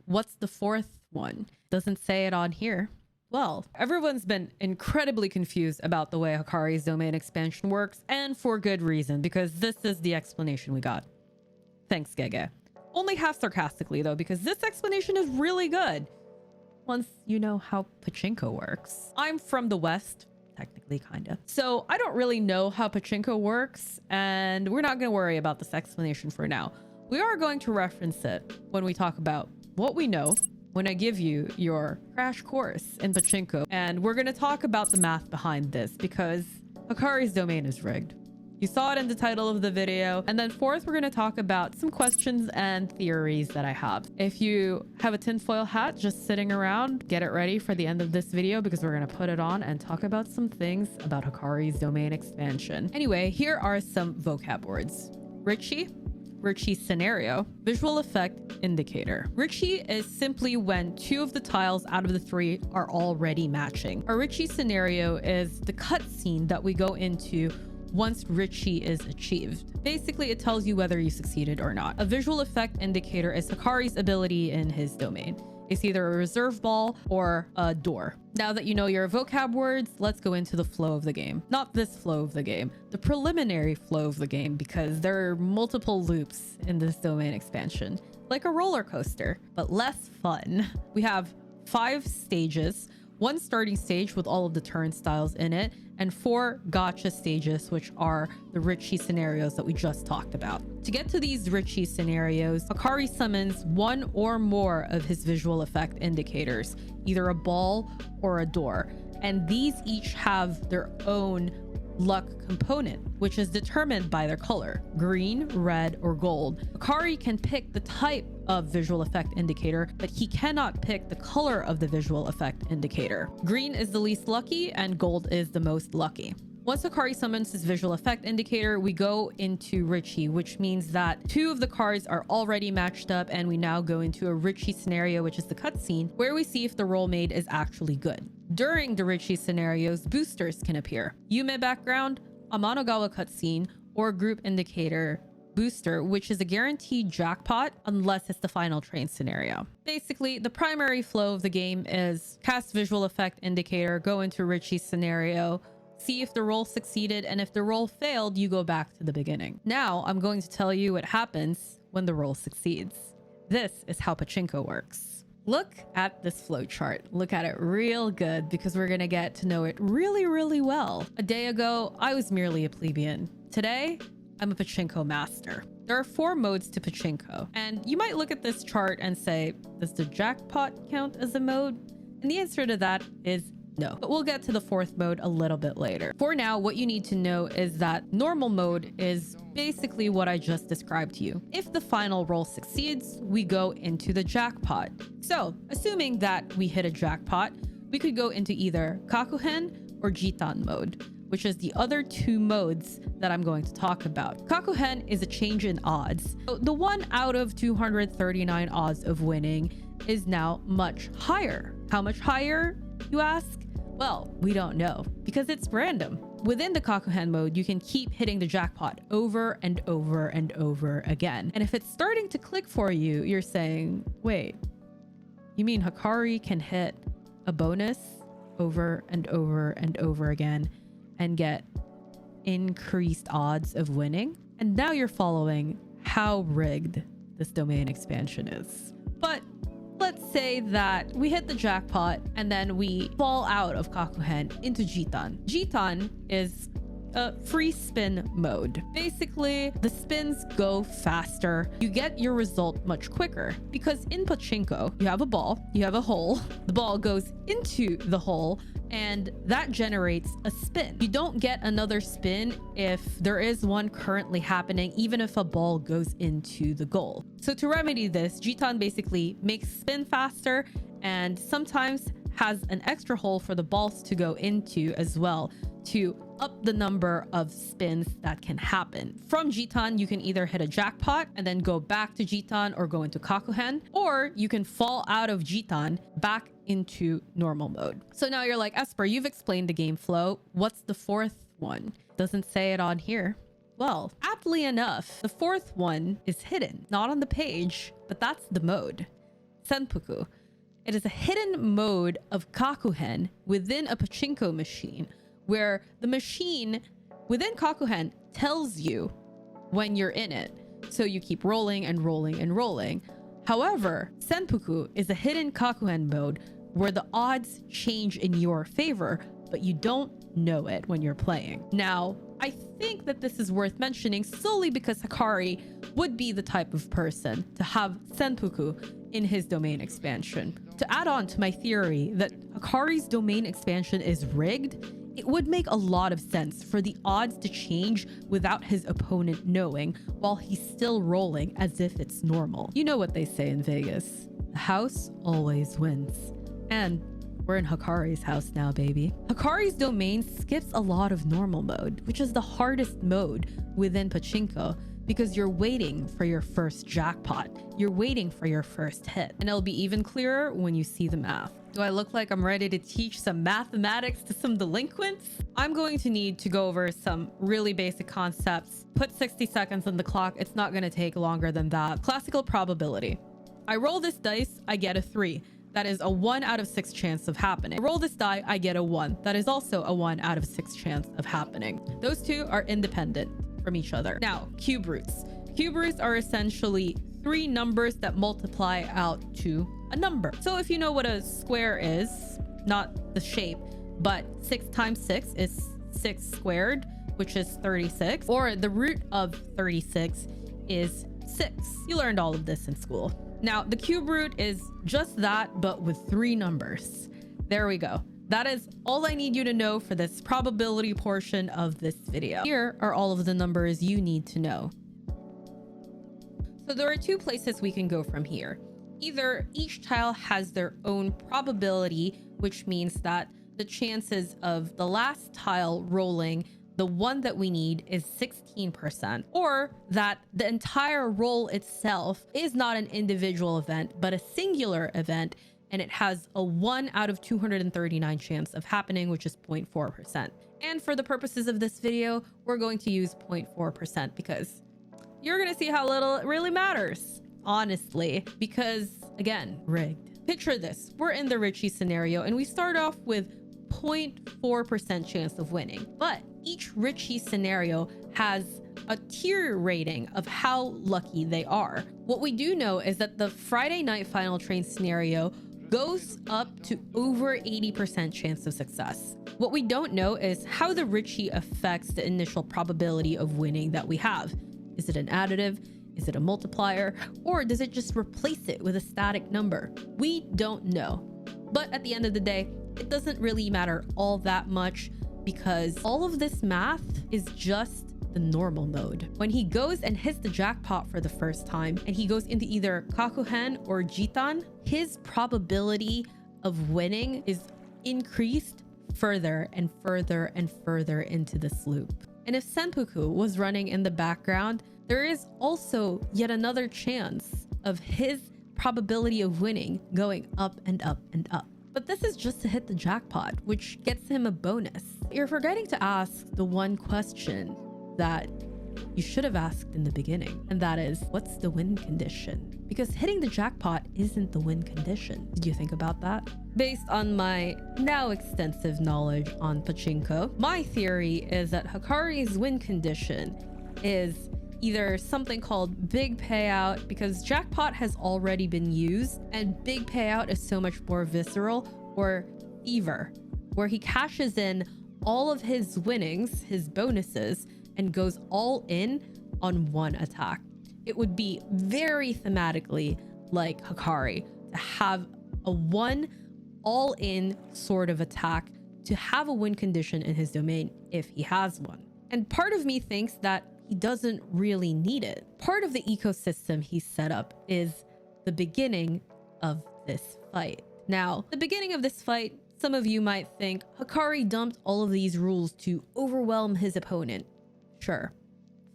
What's the fourth one? Doesn't say it on here. Well, everyone's been incredibly confused about the way Hakari's domain expansion works, and for good reason, because this is the explanation we got. Thanks, Gege. Only half sarcastically, though, because this explanation is really good once you know how Pachinko works. I'm from the West, technically, kinda. So I don't really know how Pachinko works, and we're not gonna worry about this explanation for now. We are going to reference it when we talk about what we know when I give you your crash course in Pachinko. And we're going to talk about the math behind this because Hakari's domain is rigged. You saw it in the title of the video. And then fourth, we're going to talk about some questions and theories that I have. If you have a tinfoil hat just sitting around, get it ready for the end of this video because we're going to put it on and talk about some things about Hakari's domain expansion. Anyway, here are some vocab words. Riichi scenario, visual effect indicator. Riichi is simply when two of the tiles out of the three are already matching. A riichi scenario is the cutscene that we go into once riichi is achieved. Basically, it tells you whether you succeeded or not. A visual effect indicator is Hakari's ability in his domain. It's either a reserve ball or a door. Now that you know your vocab words, let's go into the flow of the game. Not this flow of the game, the preliminary flow of the game, because there are multiple loops in this domain expansion, like a roller coaster, but less fun. We have 5 stages, 1 starting stage with all of the turnstiles in it, and 4 gacha stages, which are the riichi scenarios that we just talked about. To get to these riichi scenarios, Hakari summons 1 or more of his visual effect indicators, either a ball or a door, and these each have their own luck component, which is determined by their color, green, red, or gold. Hakari can pick the type of visual effect indicator, but he cannot pick the color of the visual effect indicator. Green is the least lucky and gold is the most lucky. Once Hakari summons his visual effect indicator, we go into riichi, which means that 2 of the cards are already matched up, and we now go into a riichi scenario, which is the cutscene, where we see if the roll made is actually good. During the riichi scenarios, boosters can appear. Yume background, Amanogawa cutscene, or group indicator booster, which is a guaranteed jackpot unless it's the final train scenario. Basically, the primary flow of the game is cast visual effect indicator, go into riichi scenario, see if the roll succeeded, and if the roll failed, you go back to the beginning. Now, I'm going to tell you what happens when the roll succeeds. This is how Pachinko works. Look at this flowchart. Look at it real good because we're gonna get to know it really, really well. A day ago, I was merely a plebeian. Today, I'm a Pachinko master. There are 4 modes to Pachinko, and you might look at this chart and say, does the jackpot count as a mode? And the answer to that is no, but we'll get to the 4th mode a little bit later. For now, what you need to know is that normal mode is basically what I just described to you. If the final roll succeeds, we go into the jackpot. So, assuming that we hit a jackpot, we could go into either Kakuhen or Jitan mode, which is the other 2 modes that I'm going to talk about. Kakuhen is a change in odds. So the 1 out of 239 odds of winning is now much higher. How much higher, you ask? Well, we don't know because it's random. Within the Kakuhen mode, you can keep hitting the jackpot over and over and over again. And if it's starting to click for you, you're saying, wait, you mean Hakari can hit a bonus over and over and over again and get increased odds of winning? And now you're following how rigged this domain expansion is. But let's say that we hit the jackpot and then we fall out of Kakuhen into Jitan. Jitan is a free spin mode. Basically, the spins go faster. You get your result much quicker because in Pachinko, you have a ball, you have a hole, the ball goes into the hole, and that generates a spin. You don't get another spin if there is one currently happening, even if a ball goes into the goal. So to remedy this, Jitan basically makes spin faster and sometimes has an extra hole for the balls to go into as well to up the number of spins that can happen. From Jitan, you can either hit a jackpot and then go back to Jitan or go into Kakuhen, or you can fall out of Jitan back into normal mode. So now you're like, Esper, you've explained the game flow. What's the 4th one? Doesn't say it on here. Well, aptly enough, the 4th one is hidden, not on the page, but that's the mode. Senpuku. It is a hidden mode of Kakuhen within a Pachinko machine, where the machine within Kakuhen tells you when you're in it. So you keep rolling and rolling and rolling. However, Senpuku is a hidden Kakuhen mode where the odds change in your favor, but you don't know it when you're playing. Now, I think that this is worth mentioning solely because Hakari would be the type of person to have Senpuku in his domain expansion. To add on to my theory that Hakari's domain expansion is rigged, it would make a lot of sense for the odds to change without his opponent knowing while he's still rolling as if it's normal. You know what they say in Vegas, the house always wins. And we're in Hakari's house now, baby. Hakari's domain skips a lot of normal mode, which is the hardest mode within Pachinko, because you're waiting for your first jackpot. You're waiting for your first hit. And it'll be even clearer when you see the math. Do I look like I'm ready to teach some mathematics to some delinquents? I'm going to need to go over some really basic concepts. Put 60 seconds on the clock. It's not going to take longer than that. Classical probability. I roll this dice, I get a 3. That is a 1 out of 6 chance of happening. I roll this die, I get a 1. That is also a 1 out of 6 chance of happening. Those two are independent from each other. Now, cube roots. Cube roots are essentially 3 numbers that multiply out to a number. So if you know what a square is, not the shape, but 6 times 6 is 6 squared, which is 36, or the root of 36 is 6. You learned all of this in school. Now, the cube root is just that, but with 3 numbers. There we go. That is all I need you to know for this probability portion of this video. Here are all of the numbers you need to know. So there are 2 places we can go from here. Either each tile has their own probability, which means that the chances of the last tile rolling the one that we need is 16%, or that the entire roll itself is not an individual event, but a singular event, and it has a 1 out of 239 chance of happening, which is 0.4%. And for the purposes of this video, we're going to use 0.4% because you're going to see how little it really matters, honestly, because again, rigged. Picture this. We're in the riichi scenario and we start off with 0.4% chance of winning, but each riichi scenario has a tier rating of how lucky they are. What we do know is that the Friday night final train scenario goes up to over 80% chance of success. What we don't know is how the riichi affects the initial probability of winning that we have. Is it an additive? Is it a multiplier? Or does it just replace it with a static number? We don't know. But at the end of the day, it doesn't really matter all that much because all of this math is just the normal mode. When he goes and hits the jackpot for the first time and he goes into either Kakuhen or Jitan, his probability of winning is increased further and further and further into this loop. And if Senpuku was running in the background, there is also yet another chance of his probability of winning going up and up and up. But this is just to hit the jackpot, which gets him a bonus. You're forgetting to ask the one question that you should have asked in the beginning, and that is, what's the win condition? Because hitting the jackpot isn't the win condition. Did you think about that? Based on my now extensive knowledge on Pachinko, my theory is that Hakari's win condition is either something called big payout, because jackpot has already been used and big payout is so much more visceral, or fever, where he cashes in all of his winnings, his bonuses, and goes all in on one attack. It would be very thematically like Hakari to have a one all-in sort of attack, to have a win condition in his domain if he has one. And part of me thinks that he doesn't really need it. Part of the ecosystem he set up is the beginning of this fight. Now, the beginning of this fight, some of you might think Hakari dumped all of these rules to overwhelm his opponent. Sure,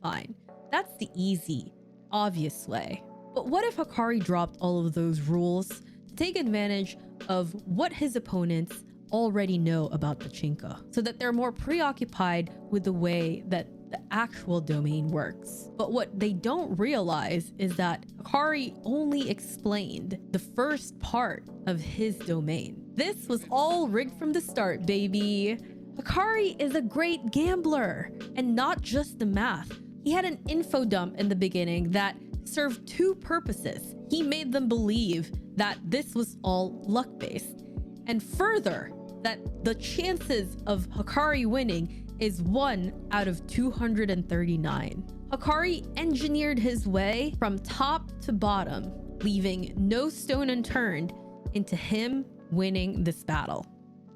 fine. That's the easy, obvious way. But what if Hakari dropped all of those rules to take advantage of what his opponents already know about Pachinko, so that they're more preoccupied with the way that the actual domain works. But what they don't realize is that Hakari only explained the first part of his domain. This was all rigged from the start, baby. Hakari is a great gambler, and not just the math. He had an info dump in the beginning that served two purposes. He made them believe that this was all luck-based, and further, that the chances of Hakari winning is 1 out of 239. Hakari engineered his way from top to bottom, leaving no stone unturned into him winning this battle.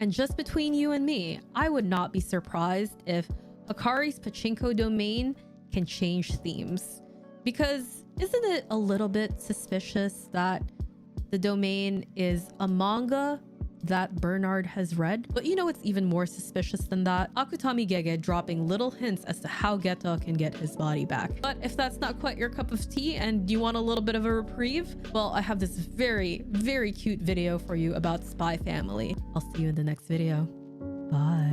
And just between you and me, I would not be surprised if Hakari's Pachinko domain can change themes. Because isn't it a little bit suspicious that the domain is a manga that Bernard has read? But you know what's even more suspicious than that? Akutami Gege dropping little hints as to how Geta can get his body back. But if that's not quite your cup of tea and you want a little bit of a reprieve, well, I have this very, very cute video for you about Spy Family. I'll see you in the next video. Bye.